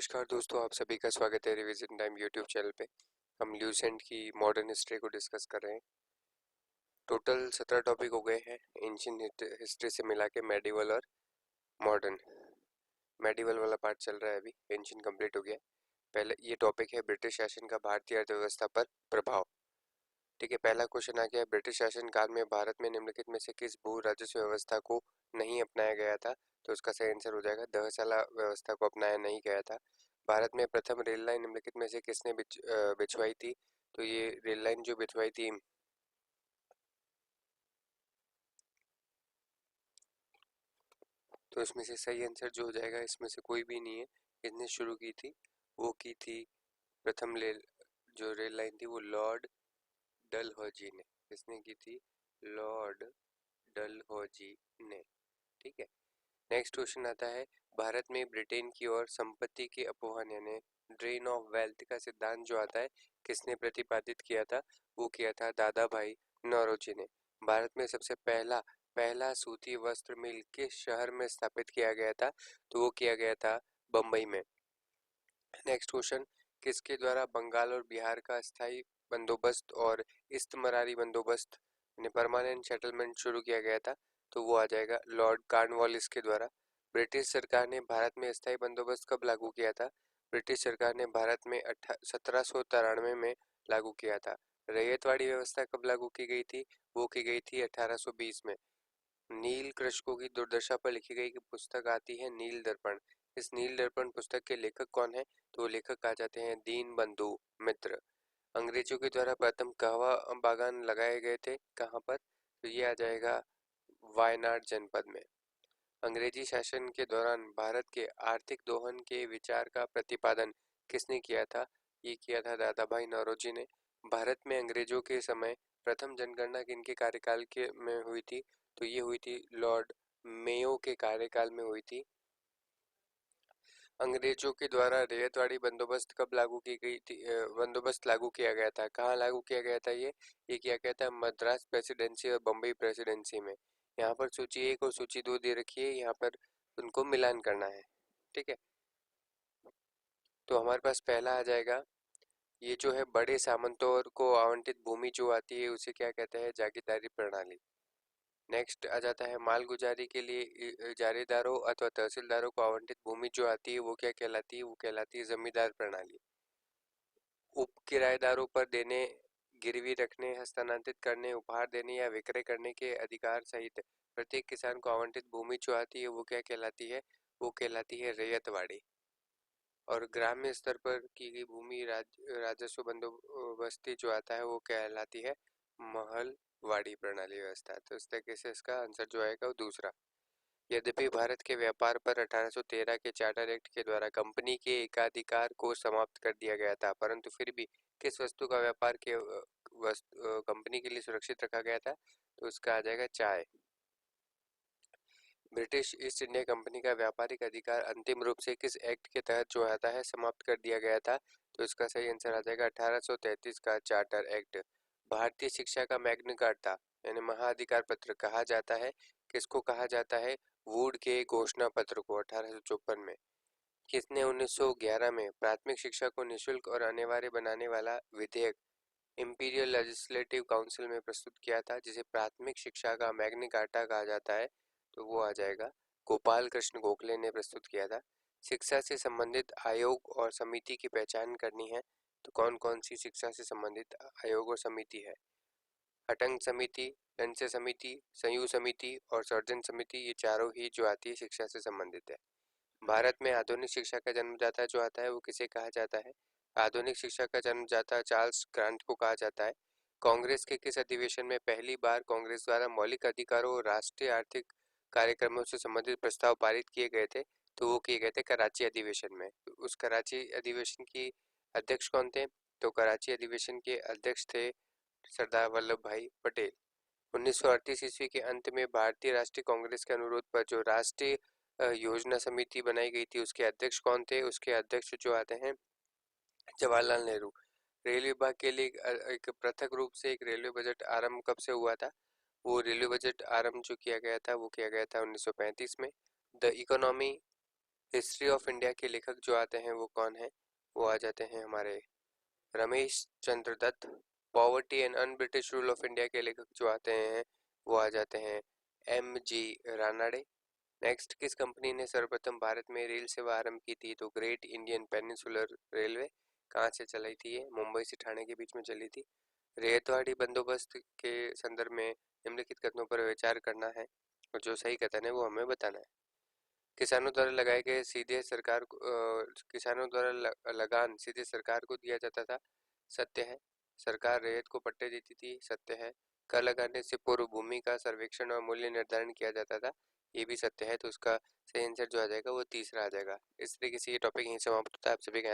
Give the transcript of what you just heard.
नमस्कार दोस्तों, आप सभी का स्वागत है रिवीजन टाइम यूट्यूब चैनल पे। हम ल्यूसेंट की मॉडर्न हिस्ट्री को डिस्कस कर रहे हैं। टोटल 17 टॉपिक हो गए हैं एंशिएंट हिस्ट्री से मिला के मेडिवल और मॉडर्न। मेडिवल वाला पार्ट चल रहा है, अभी एंशिएंट कंप्लीट हो गया। पहले ये टॉपिक है ब्रिटिश शासन का भारतीय अर्थव्यवस्था पर प्रभाव। ठीक है, पहला क्वेश्चन आ गया, ब्रिटिश शासन काल में भारत में निम्नलिखित में से किस भू राजस्व व्यवस्था को नहीं अपनाया गया था? तो उसका सही आंसर हो जाएगा दहसाला व्यवस्था को अपनाया नहीं गया था। भारत में प्रथम रेल लाइन निम्नलिखित में से किसने बिछवाई थी? तो ये रेल लाइन जो बिछवाई थी, तो इसमें से सही आंसर जो हो जाएगा, इसमें से कोई भी नहीं है। किसने शुरू की थी? वो की थी प्रथम रेल, जो रेल लाइन थी वो लॉर्ड डलहौजी ने। किसने की थी? लॉर्ड डलहौजी ने। ठीक है, नेक्स्ट क्वेश्चन आता है, भारत में ब्रिटेन की ओर संपत्ति के अपवहन यानी ड्रेन ऑफ वेल्थ का सिद्धांत जो आता है, किसने प्रतिपादित किया था? वो किया था दादा भाई नौरोजी ने। भारत में सबसे पहला पहला सूती वस्त्र मिल किस शहर में स्थापित किया गया था? तो वो किया गया था बम्बई में। नेक्स्ट क्वेश्चन, किसके द्वारा बंगाल और बिहार का स्थायी बंदोबस्त और इस्तमरारी बंदोबस्त यानी परमानेंट सेटलमेंट शुरू किया गया था? तो वो आ जाएगा लॉर्ड कॉर्नवालिस के द्वारा। ब्रिटिश सरकार ने भारत में स्थायी बंदोबस्त कब लागू किया था? ब्रिटिश सरकार ने भारत में 1793 में लागू किया था। रैयतवाड़ी व्यवस्था कब लागू की गई थी? वो की गई थी 1820 में। नील कृषकों की दुर्दशा पर लिखी गई पुस्तक आती है नील दर्पण। इस नील दर्पण पुस्तक के लेखक कौन है? तो लेखक आ जाते हैं दीन बंधु मित्र। अंग्रेजों के द्वारा प्रथम कहवा बागान लगाए गए थे कहाँ पर? तो ये आ जाएगा वायनाड जनपद में। अंग्रेजी शासन के दौरान भारत के आर्थिक दोहन के विचार का प्रतिपादन किसने किया था? ये किया था दादा भाई नौरोजी ने। भारत में अंग्रेजों के समय प्रथम जनगणना किनके कार्यकाल के में हुई थी? तो ये हुई थी लॉर्ड मेयो के कार्यकाल में हुई थी। अंग्रेजों के द्वारा रैयतवाड़ी बंदोबस्त कब लागू की गई थी? बंदोबस्त लागू किया गया था, कहाँ लागू किया गया था? ये किया गया था मद्रास प्रेसिडेंसी और बम्बई प्रेसिडेंसी में। यहाँ पर सूची 1 और सूची 2 दे रखी है, यहाँ पर उनको मिलान करना है। ठीक है, तो हमारे पास पहला आ जाएगा, ये जो है बड़े सामंतों को आवंटित भूमि जो आती है उसे क्या कहते हैं? जागीरदारी प्रणाली। नेक्स्ट आ जाता है मालगुजारी के लिए इजारेदारों अथवा तहसीलदारों को आवंटित भूमि जो आती है वो क्या कहलाती है? वो कहलाती है जमींदार प्रणाली। उप किराएदारों पर देने, गिरवी रखने, हस्तांतरित करने, उपहार देने या विक्रय करने के अधिकार सहित प्रत्येक किसान को आवंटित भूमि जो आती है वो क्या कहलाती है? वो कहलाती है रैयतवाड़ी। और ग्राम्य स्तर पर की गई भूमि राजस्व बंदोबस्ती जो आता है वो कहलाती है महलवाड़ी प्रणाली व्यवस्था। तो इस तरीके से इसका आंसर जो आएगा वो दूसरा। यद्यपि भारत के व्यापार पर 1813 के चार्टर एक्ट के द्वारा कंपनी के एकाधिकार को समाप्त कर दिया गया था, परंतु फिर भी किस वस्तु का व्यापार के कंपनी के लिए सुरक्षित रखा गया था? तो इसका आ जाएगा चाय। ब्रिटिश ईस्ट इंडिया कंपनी का व्यापारिक अधिकार अंतिम रूप से किस एक्ट के तहत जो आता है समाप्त कर दिया गया था? तो इसका सही आंसर आ जाएगा 1833 का चार्टर एक्ट। भारतीय शिक्षा का मैग्ना कार्टा यानी महाअधिकार पत्र कहा जाता है, किसको कहा जाता है? वुड के घोषणा पत्र को 1854 में। किसने 1911 में प्राथमिक शिक्षा को निःशुल्क और अनिवार्य बनाने वाला विधेयक इंपीरियल लेजिस्लेटिव काउंसिल में प्रस्तुत किया था, जिसे प्राथमिक शिक्षा का मैग्ना कार्टा कहा जाता है? तो वो आ जाएगा गोपाल कृष्ण गोखले ने प्रस्तुत किया था। शिक्षा से संबंधित आयोग और समिति की पहचान करनी है, तो कौन कौन सी शिक्षा से संबंधित आयोग और समिति है? हटंग समिति, लंच समिति, संयुक्त समिति और सर्जन समिति, ये चारों ही जो आती है शिक्षा से संबंधित है। भारत में आधुनिक शिक्षा का जन्मदाता जो आता है वो किसे कहा जाता है? आधुनिक शिक्षा का जन्मदाता चार्ल्स ग्रांट को कहा जाता है। कांग्रेस के किस अधिवेशन में पहली बार कांग्रेस द्वारा मौलिक अधिकारों और राष्ट्रीय आर्थिक कार्यक्रमों से संबंधित प्रस्ताव पारित किए गए थे? तो वो किए गए थे कराची अधिवेशन में। उस कराची अधिवेशन की अध्यक्ष कौन थे? तो कराची अधिवेशन के अध्यक्ष थे सरदार वल्लभ भाई पटेल। 1938 ईस्वी के अंत में भारतीय राष्ट्रीय कांग्रेस के अनुरोध पर जो राष्ट्रीय योजना समिति बनाई गई थी उसके अध्यक्ष कौन थे? उसके अध्यक्ष जो आते हैं जवाहरलाल नेहरू। रेल विभाग के लिए एक पृथक रूप से एक रेलवे बजट आरंभ कब से हुआ था? वो रेलवे बजट आरंभ जो किया गया था वो किया गया था 1935 में। The economy history of India के लेखक जो आते हैं वो कौन है? वो आ जाते हैं हमारे Ramesh Chandra Dutt. Poverty and un British rule of India के लेखक जो आते हैं वो आ जाते हैं M.G. रानाडे। नेक्स्ट, किस कंपनी ने सर्वप्रथम भारत में रेल सेवा आरंभ की थी? तो ग्रेट इंडियन पेनिनसुलर रेलवे। कहाँ से चलाई थी ये? मुंबई से ठाणे के बीच में चली थी। रेतवाड़ी बंदोबस्त के संदर्भ में निम्नलिखित कथनों पर विचार करना है और जो सही कथन है वो हमें बताना है। किसानों द्वारा लगाए गए सीधे सरकार को किसानों द्वारा लगान सीधे सरकार को दिया जाता था। सत्य है। सरकार रेत को पट्टे देती थी। सत्य है। कर लगाने से पूर्व भूमि का सर्वेक्षण और मूल्य निर्धारण किया जाता था। ये भी सत्य है। तो उसका सही आंसर जो आ जाएगा वो तीसरा आ जाएगा। इस तरीके से ये टॉपिक यहीं समाप्त होता है। आप सभी का